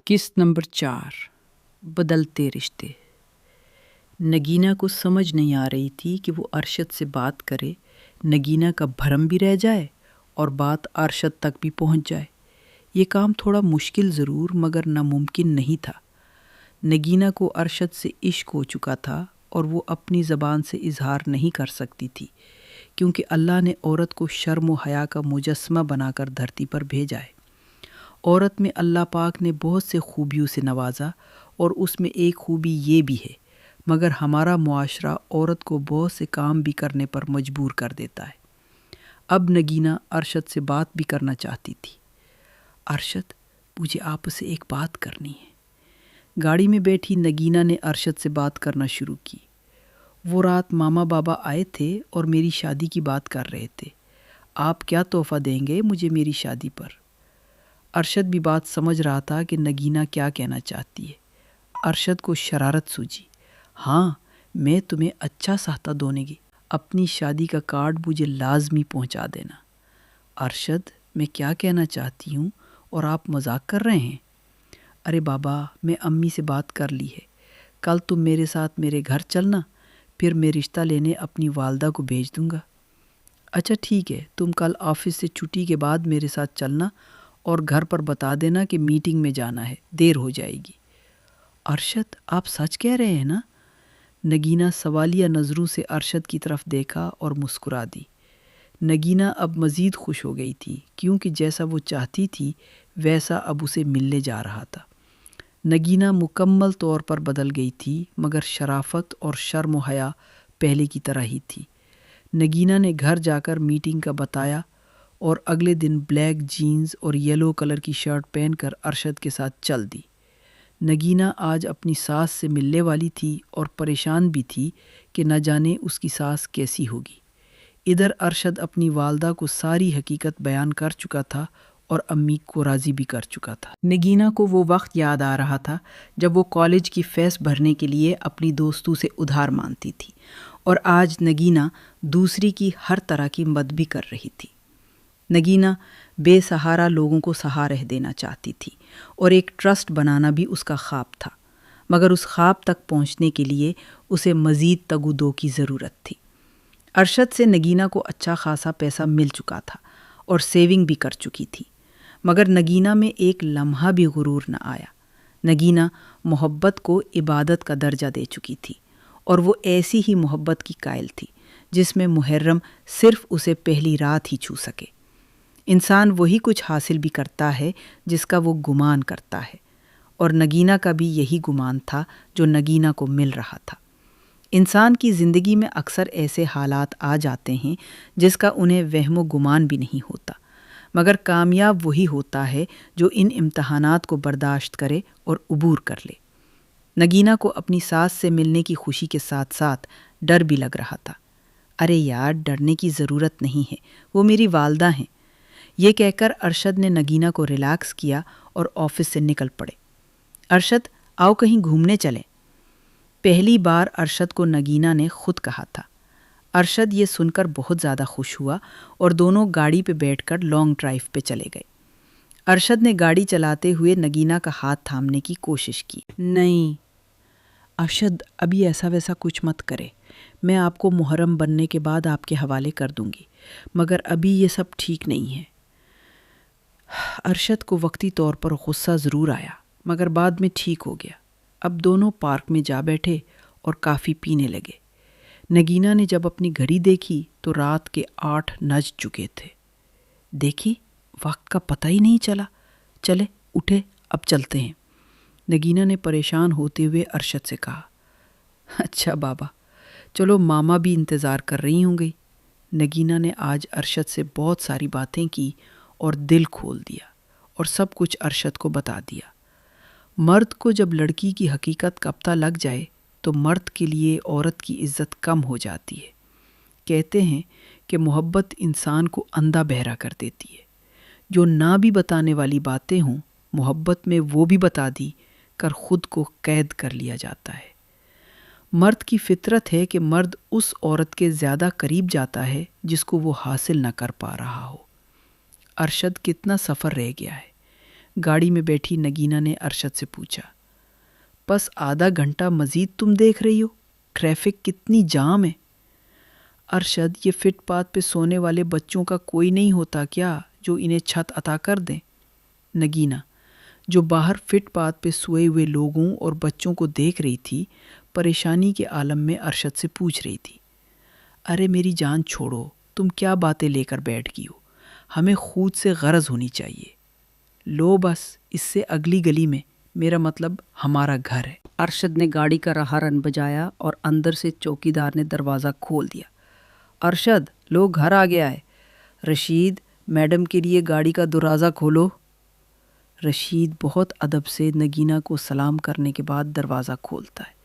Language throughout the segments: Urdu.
قسط نمبر 4 بدلتے رشتے۔ نگینہ کو سمجھ نہیں آ رہی تھی کہ وہ ارشد سے بات کرے، نگینہ کا بھرم بھی رہ جائے اور بات ارشد تک بھی پہنچ جائے۔ یہ کام تھوڑا مشکل ضرور مگر ناممکن نہیں تھا۔ نگینہ کو ارشد سے عشق ہو چکا تھا اور وہ اپنی زبان سے اظہار نہیں کر سکتی تھی، کیونکہ اللہ نے عورت کو شرم و حیا کا مجسمہ بنا کر دھرتی پر بھیجا ہے۔ عورت میں اللہ پاک نے بہت سے خوبیوں سے نوازا اور اس میں ایک خوبی یہ بھی ہے، مگر ہمارا معاشرہ عورت کو بہت سے کام بھی کرنے پر مجبور کر دیتا ہے۔ اب نگینہ ارشد سے بات بھی کرنا چاہتی تھی۔ ارشد، مجھے آپ سے ایک بات کرنی ہے۔ گاڑی میں بیٹھی نگینہ نے ارشد سے بات کرنا شروع کی۔ وہ رات ماما بابا آئے تھے اور میری شادی کی بات کر رہے تھے۔ آپ کیا تحفہ دیں گے مجھے میری شادی پر؟ ارشد بھی بات سمجھ رہا تھا کہ نگینہ کیا کہنا چاہتی ہے۔ ارشد کو شرارت سوجی۔ ہاں، میں تمہیں اچھا ساختہ دوں گی۔ اپنی شادی کا کارڈ مجھے لازمی پہنچا دینا۔ ارشد، میں کیا کہنا چاہتی ہوں اور آپ مذاق کر رہے ہیں؟ ارے بابا، میں امی سے بات کر لی ہے۔ کل تم میرے ساتھ میرے گھر چلنا، پھر میں رشتہ لینے اپنی والدہ کو بھیج دوں گا۔ اچھا ٹھیک ہے، تم کل آفس سے چھٹی کے بعد میرے ساتھ چلنا اور گھر پر بتا دینا کہ میٹنگ میں جانا ہے، دیر ہو جائے گی۔ ارشد، آپ سچ کہہ رہے ہیں نا؟ نگینہ سوالیہ نظروں سے ارشد کی طرف دیکھا اور مسکرا دی۔ نگینہ اب مزید خوش ہو گئی تھی، کیونکہ جیسا وہ چاہتی تھی ویسا اب اسے ملنے جا رہا تھا۔ نگینہ مکمل طور پر بدل گئی تھی، مگر شرافت اور شرم و حیا پہلے کی طرح ہی تھی۔ نگینہ نے گھر جا کر میٹنگ کا بتایا اور اگلے دن بلیک جینز اور یلو کلر کی شرٹ پہن کر ارشد کے ساتھ چل دی۔ نگینہ آج اپنی ساس سے ملنے والی تھی اور پریشان بھی تھی کہ نہ جانے اس کی ساس کیسی ہوگی۔ ادھر ارشد اپنی والدہ کو ساری حقیقت بیان کر چکا تھا اور امی کو راضی بھی کر چکا تھا۔ نگینہ کو وہ وقت یاد آ رہا تھا جب وہ کالج کی فیس بھرنے کے لیے اپنی دوستوں سے ادھار مانگتی تھی، اور آج نگینہ دوسری کی ہر طرح کی مدد بھی کر رہی تھی۔ نگینہ بے سہارا لوگوں کو سہارا دینا چاہتی تھی اور ایک ٹرسٹ بنانا بھی اس کا خواب تھا، مگر اس خواب تک پہنچنے کے لیے اسے مزید تگ و دو کی ضرورت تھی۔ ارشد سے نگینہ کو اچھا خاصا پیسہ مل چکا تھا اور سیونگ بھی کر چکی تھی، مگر نگینہ میں ایک لمحہ بھی غرور نہ آیا۔ نگینہ محبت کو عبادت کا درجہ دے چکی تھی، اور وہ ایسی ہی محبت کی قائل تھی جس میں محرم صرف اسے پہلی رات ہی چھو سکے۔ انسان وہی کچھ حاصل بھی کرتا ہے جس کا وہ گمان کرتا ہے، اور نگینہ کا بھی یہی گمان تھا جو نگینہ کو مل رہا تھا۔ انسان کی زندگی میں اکثر ایسے حالات آ جاتے ہیں جس کا انہیں وہم و گمان بھی نہیں ہوتا، مگر کامیاب وہی ہوتا ہے جو ان امتحانات کو برداشت کرے اور عبور کر لے۔ نگینہ کو اپنی ساس سے ملنے کی خوشی کے ساتھ ساتھ ڈر بھی لگ رہا تھا۔ ارے یار، ڈرنے کی ضرورت نہیں ہے، وہ میری والدہ ہیں۔ یہ کہہ کر ارشد نے نگینہ کو ریلیکس کیا اور آفس سے نکل پڑے۔ ارشد، آؤ کہیں گھومنے چلیں۔ پہلی بار ارشد کو نگینہ نے خود کہا تھا۔ ارشد یہ سن کر بہت زیادہ خوش ہوا اور دونوں گاڑی پہ بیٹھ کر لانگ ڈرائیو پہ چلے گئے۔ ارشد نے گاڑی چلاتے ہوئے نگینہ کا ہاتھ تھامنے کی کوشش کی۔ نہیں ارشد، ابھی ایسا ویسا کچھ مت کرے، میں آپ کو محرم بننے کے بعد آپ کے حوالے کر دوں گی، مگر ابھی یہ سب ٹھیک نہیں ہے۔ ارشد کو وقتی طور پر غصہ ضرور آیا، مگر بعد میں ٹھیک ہو گیا۔ اب دونوں پارک میں جا بیٹھے اور کافی پینے لگے۔ نگینہ نے جب اپنی گھڑی دیکھی تو رات کے 8 بج چکے تھے۔ دیکھی، وقت کا پتہ ہی نہیں چلا۔ چلے اٹھے، اب چلتے ہیں۔ نگینہ نے پریشان ہوتے ہوئے ارشد سے کہا۔ اچھا بابا، چلو، ماما بھی انتظار کر رہی ہوں گی۔ نگینہ نے آج ارشد سے بہت ساری باتیں کی اور دل کھول دیا اور سب کچھ ارشد کو بتا دیا۔ مرد کو جب لڑکی کی حقیقت کا پتہ لگ جائے تو مرد کے لیے عورت کی عزت کم ہو جاتی ہے۔ کہتے ہیں کہ محبت انسان کو اندھا بہرا کر دیتی ہے۔ جو نہ بھی بتانے والی باتیں ہوں، محبت میں وہ بھی بتا دی کر خود کو قید کر لیا جاتا ہے۔ مرد کی فطرت ہے کہ مرد اس عورت کے زیادہ قریب جاتا ہے جس کو وہ حاصل نہ کر پا رہا ہو۔ ارشد، کتنا سفر رہ گیا ہے، گاڑی میں بیٹھی نگینہ نے ارشد سے پوچھا، بس آدھا گھنٹہ مزید تم دیکھ رہی ہو؟ ٹریفک کتنی جام ہے۔ ارشد، یہ فٹ پاتھ پہ سونے والے بچوں کا کوئی نہیں ہوتا کیا جو انہیں چھت عطا کر دیں؟ نگینہ، جو باہر فٹ پاتھ پہ سوئے ہوئے لوگوں اور بچوں کو دیکھ رہی تھی، پریشانی کے عالم میں ارشد سے پوچھ رہی تھی، ارے میری جان چھوڑو، تم کیا باتیں لے کر بیٹھ گئی ہو؟ ہمیں خود سے غرض ہونی چاہیے۔ لو بس اس سے اگلی گلی میں، میرا مطلب ہمارا گھر ہے۔ ارشد نے گاڑی کا رہارن بجایا اور اندر سے چوکیدار نے دروازہ کھول دیا۔ ارشد، لو گھر آ گیا ہے۔ رشید، میڈم کے لیے گاڑی کا دروازہ کھولو۔ رشید بہت ادب سے نگینہ کو سلام کرنے کے بعد دروازہ کھولتا ہے۔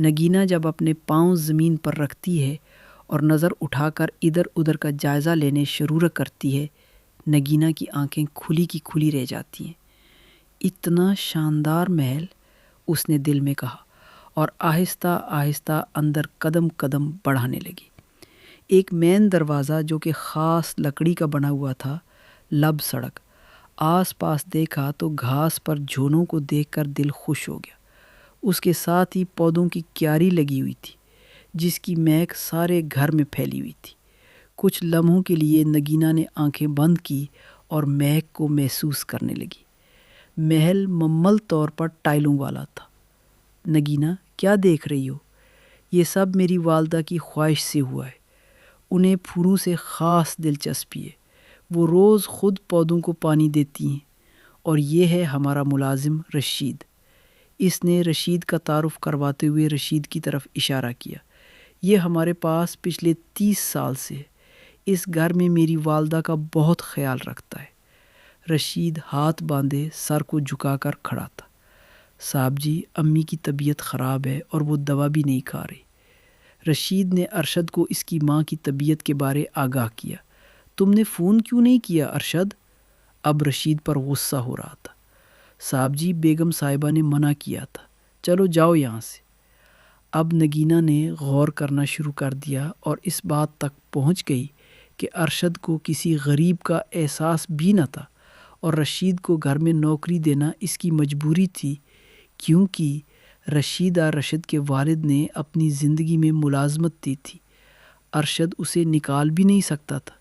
نگینہ جب اپنے پاؤں زمین پر رکھتی ہے اور نظر اٹھا کر ادھر ادھر کا جائزہ لینے شروع کرتی ہے، نگینہ کی آنکھیں کھلی کی کھلی رہ جاتی ہیں۔ اتنا شاندار محل، اس نے دل میں کہا، اور آہستہ آہستہ اندر قدم قدم بڑھانے لگی۔ ایک مین دروازہ جو کہ خاص لکڑی کا بنا ہوا تھا، لب سڑک۔ آس پاس دیکھا تو گھاس پر جھونوں کو دیکھ کر دل خوش ہو گیا۔ اس کے ساتھ ہی پودوں کی کیاری لگی ہوئی تھی جس کی مہک سارے گھر میں پھیلی ہوئی تھی۔ کچھ لمحوں کے لیے نگینہ نے آنکھیں بند کی اور مہک کو محسوس کرنے لگی۔ محل ممل طور پر ٹائلوں والا تھا۔ نگینہ، کیا دیکھ رہی ہو؟ یہ سب میری والدہ کی خواہش سے ہوا ہے۔ انہیں پھولوں سے خاص دلچسپی ہے۔ وہ روز خود پودوں کو پانی دیتی ہیں۔ اور یہ ہے ہمارا ملازم رشید۔ اس نے رشید کا تعارف کرواتے ہوئے رشید کی طرف اشارہ کیا۔ یہ ہمارے پاس پچھلے 30 سال سے ہے۔ اس گھر میں میری والدہ کا بہت خیال رکھتا ہے۔ رشید ہاتھ باندھے سر کو جھکا کر کھڑا تھا۔ صاحب جی، امی کی طبیعت خراب ہے اور وہ دوا بھی نہیں کھا رہی۔ رشید نے ارشد کو اس کی ماں کی طبیعت کے بارے آگاہ کیا۔ تم نے فون کیوں نہیں کیا ارشد؟ اب رشید پر غصہ ہو رہا تھا۔ صاحب جی، بیگم صاحبہ نے منع کیا تھا۔ چلو جاؤ یہاں سے۔ اب نگینہ نے غور کرنا شروع کر دیا اور اس بات تک پہنچ گئی کہ ارشد کو کسی غریب کا احساس بھی نہ تھا اور رشید کو گھر میں نوکری دینا اس کی مجبوری تھی، کیونکہ رشید کے والد نے اپنی زندگی میں ملازمت دی تھی۔ ارشد اسے نکال بھی نہیں سکتا تھا۔